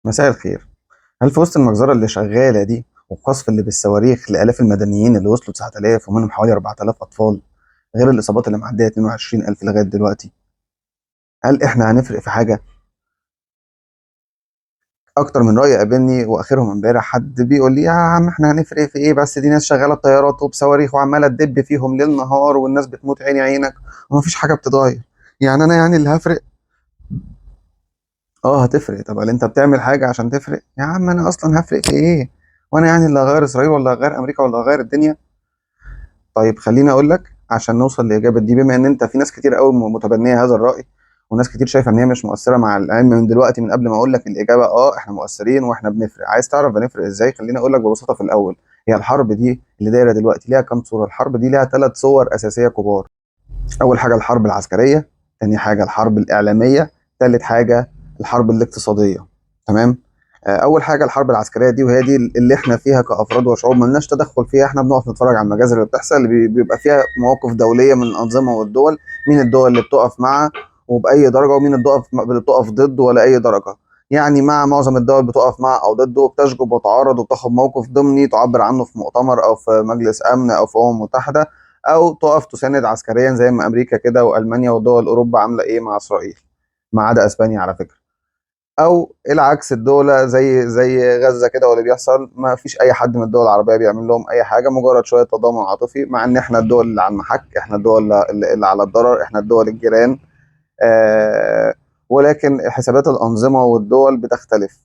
مساء الخير. هل في وسط المجزرة اللي شغالة دي والقصف اللي بالصواريخ لآلاف المدنيين اللي وصلوا 9000 ومنهم حوالي 4000 أطفال، غير الإصابات اللي معدية 22000 لغاية دلوقتي، هل إحنا هنفرق في حاجة؟ أكتر من رأي قابلني وآخرهم امبارح حد بيقول لي يا عم إحنا هنفرق في إيه، بس دي ناس شغالة بطيارات وبصواريخ وعمالة تدب فيهم ليل نهار والناس بتموت عيني عينك ومفيش حاجة بتتغير. يعني أنا يعني اللي هفرق؟ هتفرق. طب هل انت بتعمل حاجة عشان تفرق؟ يا عم انا اصلا هفرق في ايه؟ وانا يعني اللي هغير اسرائيل ولا هغير امريكا ولا هغير الدنيا؟ طيب خليني اقول لك عشان نوصل لاجابة دي، بما ان انت في ناس كتير قوي متبنية هذا الرأي، وناس كتير شايفة ان هي مش مؤثرة مع العلم من دلوقتي، من قبل ما اقول لك الاجابة احنا مؤثرين واحنا بنفرق. عايز تعرف بنفرق ازاي؟ خليني اقول لك ببساطة. في الاول، هي الحرب دي اللي دايرة دلوقتي ليها كام صورة؟ الحرب دي ليها 3 صور اساسية كبار. اول حاجة الحرب العسكرية، تاني حاجة الحرب الاعلامية، تالت حاجة الحرب الاقتصادية. تمام. اول حاجه الحرب العسكريه دي، وهي دي اللي احنا فيها كافراد وشعوب ملناش تدخل فيها، احنا بنقف نتفرج على المجازر اللي بتحصل، اللي بيبقى فيها مواقف دوليه من الانظمه والدول. مين الدول اللي بتقف معها وباي درجه، ومين الدول اللي بتقف ضد ولا اي درجه. يعني مع معظم الدول بتقف مع او ضده، بتشجب وتعارض وبتاخد موقف ضمني تعبر عنه في مؤتمر او في مجلس امن او في متحده، او تقف تساند عسكريا زي ما امريكا كده والمانيا ودول اوروبا عامله ايه مع اسرائيل، ما عدا اسبانيا على فكره. او العكس، الدولة زي غزة كده، واللي بيحصل ما فيش اي حد من الدول العربية بيعمل لهم اي حاجة، مجرد شوية تضامن عاطفي، مع ان احنا الدول اللي على المحك، احنا الدول اللي على الضرر، احنا الدول الجيران. آه ولكن حسابات الأنظمة والدول بتختلف.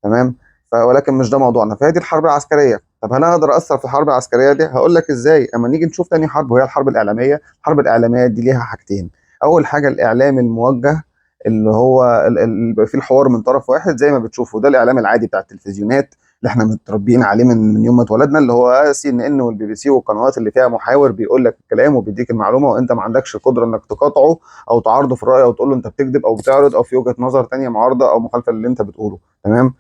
تمام. ولكن مش ده موضوعنا. فهي دي الحرب العسكرية. طب هل انا اقدر اثر في الحرب العسكرية دي؟ هقول لك ازاي. اما نيجي نشوف تاني حرب، وهي الحرب الإعلامية. الحرب الإعلامية دي ليها حاجتين. اول حاجة الاعلام الموجه، اللي هو اللي بيبقى فيه الحوار من طرف واحد زي ما بتشوفه، ده الاعلام العادي بتاع التلفزيونات اللي احنا متربيين عليه من يوم ما اتولدنا، اللي هو سي ان ان والبي بي سي والقنوات اللي فيها محاور بيقول لك الكلام وبيديك المعلومه وانت ما عندكش القدره انك تقاطعه او تعارضه في الراي او تقول له انت بتكذب او بتعرض او في وجهه نظر تانية معارضه او مخالفه للي انت بتقوله. تمام.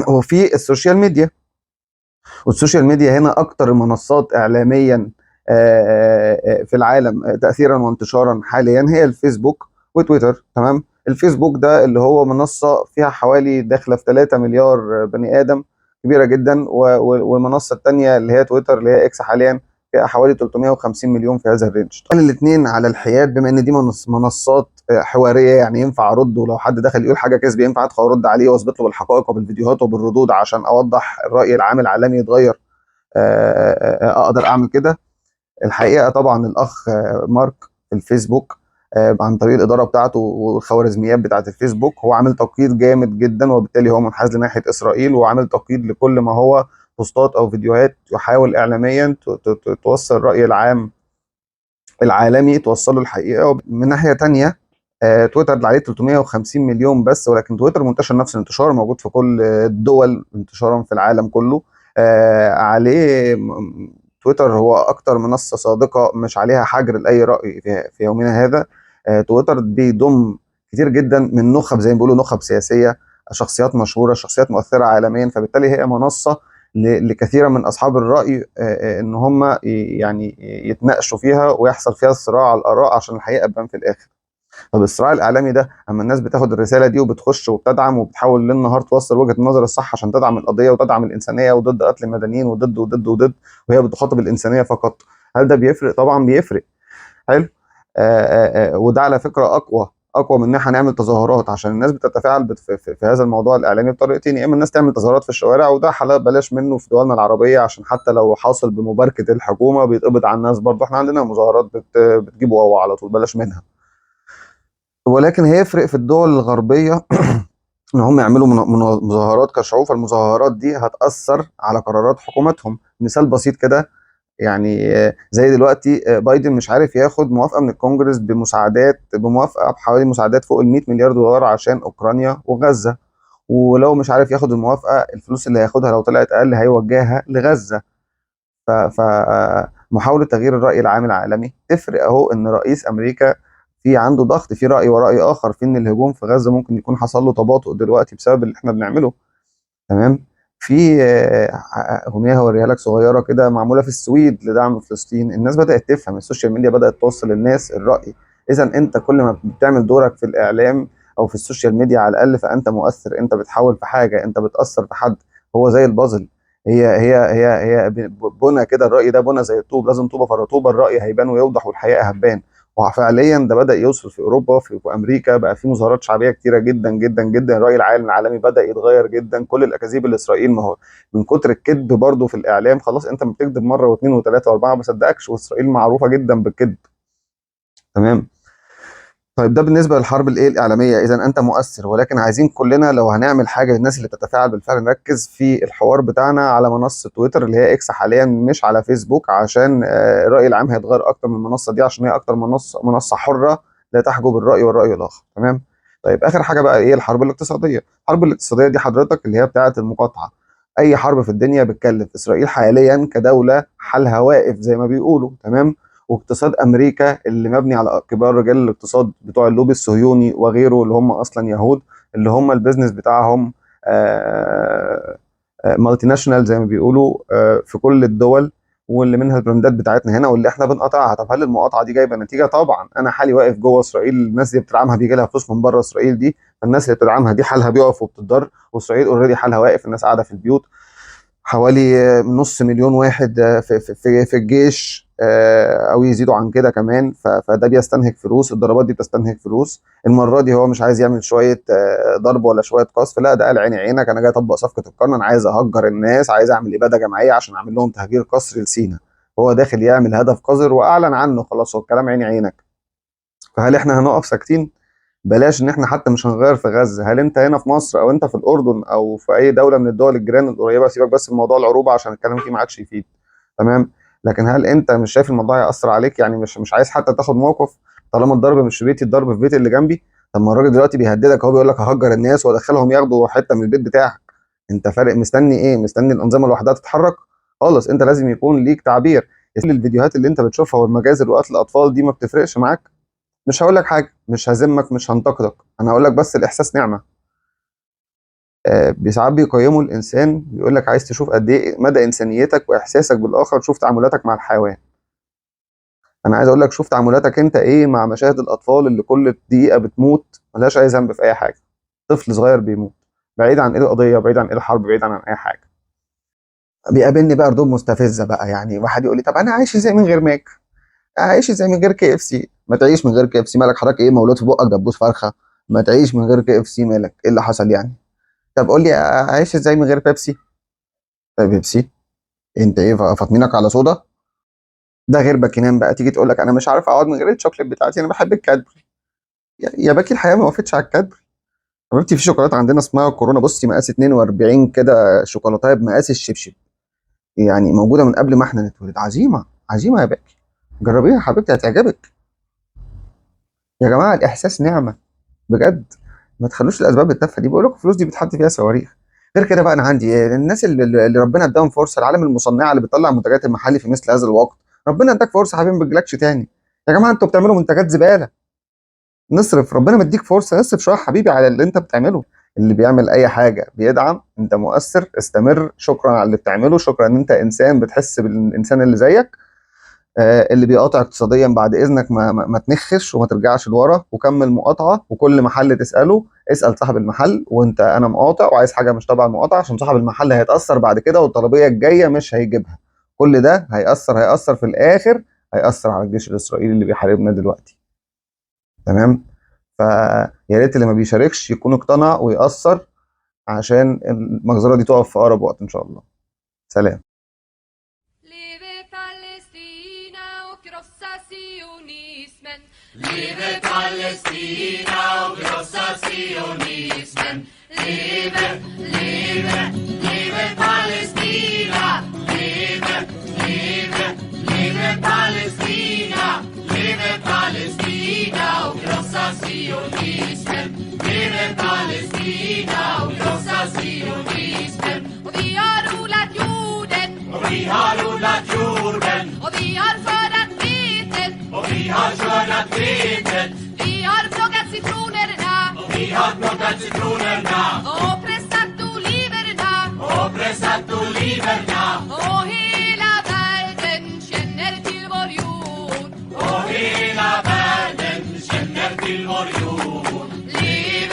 وفي السوشيال ميديا. والسوشيال ميديا هنا اكتر المنصات اعلاميا في العالم تاثيرا وانتشارا حاليا هي الفيسبوك وتويتر. تمام. الفيسبوك ده اللي هو منصه فيها حوالي داخله في 3 مليار بني ادم، كبيره جدا. والمنصه الثانيه اللي هي تويتر اللي هي اكس حاليا فيها حوالي 350 مليون، في هذا الرينج. طبعا الاثنين على الحياد، بما ان دي منصات حواريه، يعني ينفع ارد، ولو حد دخل يقول حاجه كذب ينفع ادخل ارد عليه واثبت له بالحقائق وبالفيديوهات وبالردود عشان اوضح الراي العام العالمي يتغير. اقدر اعمل كده. الحقيقه طبعا الاخ مارك في الفيسبوك، عن طريق الاداره بتاعته والخوارزميات بتاعه الفيسبوك، هو عامل تقييد جامد جدا، وبالتالي هو منحاز لناحيه اسرائيل، وعامل تقييد لكل ما هو بوستات او فيديوهات يحاول اعلاميا توصل الراي العام العالمي، توصله الحقيقه. من ناحيه تانية، تويتر اللي عليه 350 مليون بس، ولكن تويتر منتشر نفس الانتشار، موجود في كل الدول انتشارا في العالم كله. عليه تويتر هو اكتر منصة صادقة مش عليها حجر لاي رأي في يومنا هذا. تويتر بيضم كتير جدا من نخب، زي ما بيقولوا نخب سياسية، شخصيات مشهورة، شخصيات مؤثرة عالميا، فبالتالي هي منصة لكثير من اصحاب الرأي ان هم يعني يتناقشوا فيها ويحصل فيها صراع على الاراء عشان الحقيقة تبان في الاخر. طب الصراع الاعلامي ده، اما الناس بتاخد الرساله دي وبتخش وبتدعم وبتحاول ليل نهار توصل وجهه النظر الصح عشان تدعم القضيه وتدعم الانسانيه وضد قتل المدنيين وضد وضد وضد، وهي بتخاطب الانسانيه فقط، هل ده بيفرق؟ طبعا بيفرق. حلو. وده على فكره اقوى من ان احنا نعمل تظاهرات، عشان الناس بتتفاعل في هذا الموضوع الاعلامي بطريقتين. يا اما الناس تعمل تظاهرات في الشوارع، وده حلال بلاش منه في دولنا العربيه، عشان حتى لو حاصل بمباركه الحكومه بيتقبض على الناس برضه. احنا عندنا مظاهرات بتجيب واوا على طول، بلاش منها. ولكن هيفرق في الدول الغربية ان هم يعملوا مظاهرات كشعوب، فالمظاهرات دي هتأثر على قرارات حكومتهم. مثال بسيط كده، يعني زي دلوقتي بايدن مش عارف ياخد موافقة من الكونجرس بموافقة بحوالي مساعدات فوق ال 100 مليار دولار عشان اوكرانيا وغزة. ولو مش عارف ياخد الموافقة، الفلوس اللي هياخدها لو طلعت اقل هيوجهها لغزة. فمحاولة تغيير الرأي العام العالمي تفرق. اهو ان رئيس امريكا في عنده ضغط، في رأي ورأي آخر، في إن الهجوم في غزة ممكن يكون حصل له تباطؤ دلوقتي بسبب اللي إحنا بنعمله. تمام. في أغنية هوريها لك صغيرة كده معمولة في السويد لدعم فلسطين. الناس بدأت تفهم، السوشيال ميديا بدأت توصل للناس الرأي. إذا أنت كل ما بتعمل دورك في الإعلام او في السوشيال ميديا على الاقل، فانت مؤثر، انت بتحاول في حاجه، انت بتاثر في حد. هو زي البازل، هي بنى كده. الراي ده بنى زي الطوب، لازم طوبه ورا طوبه الراي هيبان ويوضح والحقيقه هتبان. وفعليا ده بدا يوصل في اوروبا، في امريكا بقى في مظاهرات شعبيه كتيره جدا جدا جدا. الراي العالمي بدا يتغير جدا. كل الاكاذيب اللي اسرائيل، ما هو من كتر الكذب برضه في الاعلام، خلاص انت ما بتكذب مره واثنين وثلاثه واربعه ما صدقكش. واسرائيل معروفه جدا بالكذب. تمام. طيب ده بالنسبه للحرب الاعلاميه. اذا انت مؤثر، ولكن عايزين كلنا لو هنعمل حاجه للناس اللي تتفاعل بالفعل نركز في الحوار بتاعنا على منصه تويتر اللي هي اكس حاليا، مش على فيسبوك، عشان الراي العام هيتغير اكتر من المنصه دي، عشان هي اكتر منصه حره لا تحجب الراي والراي الاخر. تمام. طيب اخر حاجه بقى ايه؟ الحرب الاقتصاديه. الحرب الاقتصاديه دي حضرتك اللي هي بتاعه المقاطعه. اي حرب في الدنيا بتكلف. اسرائيل حاليا كدوله حالها واقف زي ما بيقولوا. تمام. واقتصاد امريكا اللي مبني على كبار رجال الاقتصاد بتوع اللوبي الصهيوني وغيره، اللي هم اصلا يهود، اللي هم البيزنس بتاعهم مالتي ناشونال زي ما بيقولوا في كل الدول، واللي منها البراندات بتاعتنا هنا واللي احنا بنقاطعها. طب هل المقاطعه دي جايبه نتيجه؟ طبعا. انا حالي واقف جوه اسرائيل، الناس اللي بتدعمها بيجي لها فلوس من بره اسرائيل دي، فالناس اللي بتدعمها دي حالها بيقف وبتضر. واسرائيل اوريدي حالها واقف، الناس قاعده في البيوت. حوالي نص مليون واحد في الجيش، او يزيدوا عن كده كمان. فده بيستنهك فلوس، الضربات دي بتستنهك فلوس. المره دي هو مش عايز يعمل شويه ضرب ولا شويه قصف، لا ده قال عيني عينك، انا جاي اطبق صفقه القرن، انا عايز اهجر الناس، عايز اعمل اباده جماعيه عشان اعمل لهم تهجير قسري لسينا. هو داخل يعمل هدف قذر واعلن عنه، خلاص هو الكلام عيني عينك. فهل احنا هنقف ساكتين؟ بلاش ان احنا حتى مش هنغير في غزه. هل انت هنا في مصر او انت في الاردن او في اي دوله من الدول الجيران القريبه، سيبك بس من موضوع العروبه عشان الكلام فيه ما عادش يفيد. تمام. لكن هل انت مش شايف الموضوع هيأثر عليك؟ يعني مش عايز حتى تاخد موقف؟ طالما الضرب مش في بيتي، الضرب في بيت اللي جنبي. طب ما الراجل دلوقتي بيهددك، هو بيقول لك ههجر الناس وادخلهم ياخدوا حته من البيت بتاعك. انت فارق مستني ايه؟ مستني الانظمه لوحدها تتحرك؟ خالص. انت لازم يكون ليك تعبير. كل الفيديوهات اللي انت بتشوفها والمجازر وقتل الاطفال دي ما بتفرقش معاك؟ مش هقول لك حاجه، مش هذمك، مش هنتقدك، انا هقول لك بس الاحساس نعمه. ساعات بيقيموا الانسان، بيقول لك عايز تشوف قد ايه مدى انسانيتك واحساسك بالاخر، شوف تعاملاتك مع الحيوان. انا عايز اقول لك شوف تعاملاتك انت ايه مع مشاهد الاطفال اللي كل دقيقه بتموت ملهاش اي ذنب في اي حاجه. طفل صغير بيموت، بعيد عن ايه القضيه، بعيد عن ايه الحرب، بعيد عن اي حاجه. بيقابلني بقى ردود مستفزه بقى. يعني واحد يقول لي طب انا عايش ازاي من غير ماك؟ عايش ازاي من غير كي اف سي؟ ما تعيش من غير كي اف سي، مالك حضرتك ايه مولود في بقك دبوس فرخه؟ ما تعيش من غير كي اف سي، مالك ايه اللي حصل يعني؟ طب قول لي اعيش ازاي من غير بيبسي؟ بيبسي؟ انت ايه فاطمينك على صودا؟ ده غير باكينام بقى تيجي تقول لك انا مش عارف اقعد من غير الشوكليت بتاعتي، انا بحب الكادبري. يا باكي الحياه ما وقفتش على الكادبري. حبيبتي في شوكولاته عندنا اسمها كورونا، بصي مقاس 42 كده، شوكولاته بمقاس الشبشب، يعني موجوده من قبل ما احنا نتولد. عظيمه عظيمه يا باكي، جربيها يا حبيبتي هتعجبك. يا جماعه الاحساس نعمه بجد. ما تخلوش الاسباب التافهه دي. بقول لكم الفلوس دي بتحط فيها صواريخ. غير كده بقى انا عندي إيه؟ الناس اللي ربنا اداهم فرصه، العالم المصنعه اللي بتطلع منتجات المحلي في مثل هذا الوقت، ربنا اداك فرصه حبيبي ما بيجيلكش تاني. يا جماعه انتوا بتعملوا منتجات زباله. نصرف، ربنا مديك فرصه اصرف شويه حبيبي على اللي انت بتعمله. اللي بيعمل اي حاجه بيدعم، انت مؤثر، استمر، شكرا على اللي بتعمله، شكرا ان انت انسان بتحس بالانسان اللي زيك. اللي بيقاطع اقتصاديا بعد اذنك ما تنخش وما ترجعش لورا، وكمل مقاطعه. وكل محل تساله اسال صاحب المحل وانت انا مقاطع وعايز حاجه مش تبع المقاطعه، عشان صاحب المحل هيتاثر بعد كده والطلبيه الجايه مش هيجيبها. كل ده هيأثر في الاخر، هيأثر على الجيش الاسرائيلي اللي بيحاربنا دلوقتي. تمام. فيا ريت اللي ما بيشاركش يكون اقتنع ويأثر عشان المجزره دي تقف في اقرب وقت ان شاء الله. سلام. Leve Palestina och krossa sionismen. Leve Palestina och krossa sionismen. Leve, leve, leve Palestina. Leve, leve, leve Palestina. Leve Palestina och krossa sionismen. Leve Palestina och krossa sionismen. Och vi har odlat jorden. Och vi har odlat jorden. Och vi har skördat vetet. Och vi har skördat vetet. Vi har plockat citronerna. Och vi har plockat citronerna. Och pressat oliverna. Och pressat oliverna. Och hela världen känner till vår jord. Och hela världen känner till vår jord. Leve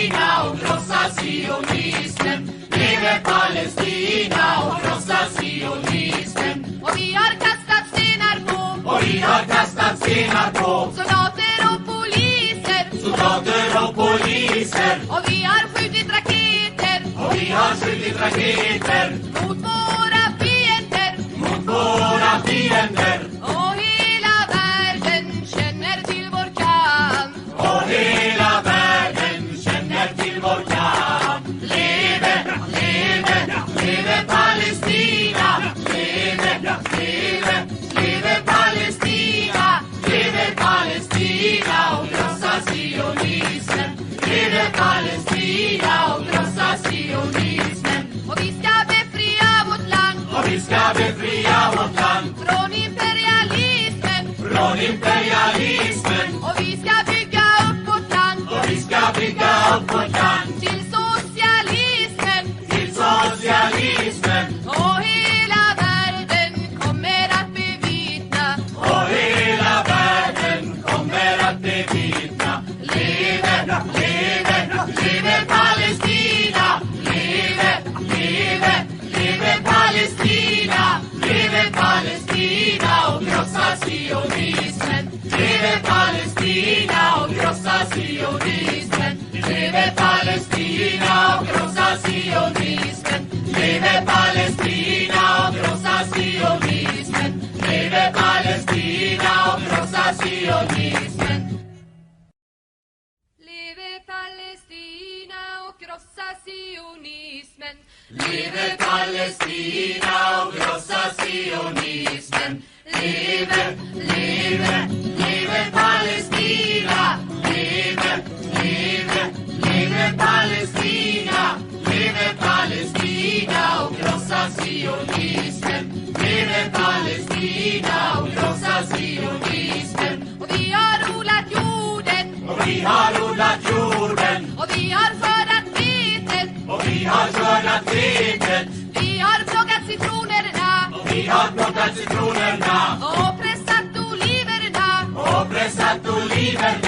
Palestina och krossa sionismen. Leve Palestina och krossa sionismen. Och vi har kastat stenar på, Och vi har kastat stenar på soldater och poliser. soldater och poliser. Och vi har skjutit raketer Och vi har skjutit raketer mot våra fiender. mot våra fiender. Och hela världen känner till vår kamp. Och hela världen känner till vår kamp. Leve, leve, leve Palestina. Leve, leve, leve Palestina. Leve Palestina och krossa sionismen. Leve Palestina och krossa sionismen. Och vi ska befria vårt land Och vi ska befria vårt land från imperialismen. från imperialismen. Och vi ska bygga upp vårt land Och vi ska bygga upp vårt land till socialismen. till socialismen. Och hela världen kommer att bevittna. Och hela världen kommer att bevittna. Leve, leve, leve Palestina. Leve, leve, leve Palestina. Leve Palestina och krossa sionismen. Leve Palestina och krossa sionismen. Leve Palestina och krossa sionismen. Leve Palestina och krossa sionismen. Leve Palestina och krossa sionismen. Leve Palestina och krossa sionismen. Leve Palestina och krossa sionismen. Leve, leve, leve Palestina. Leve, leve, leve Palestina. Leve Palestina och krossa sionismen. Leve Palestina och krossa sionismen. Och vi har odlat jorden. Och vi har odlat jorden. Och vi har skördat vetet. Och vi har skördat vetet. Vi har plockat citronerna. Och vi har plockat citronerna. Och pressat oliverna. Och pressat oliverna.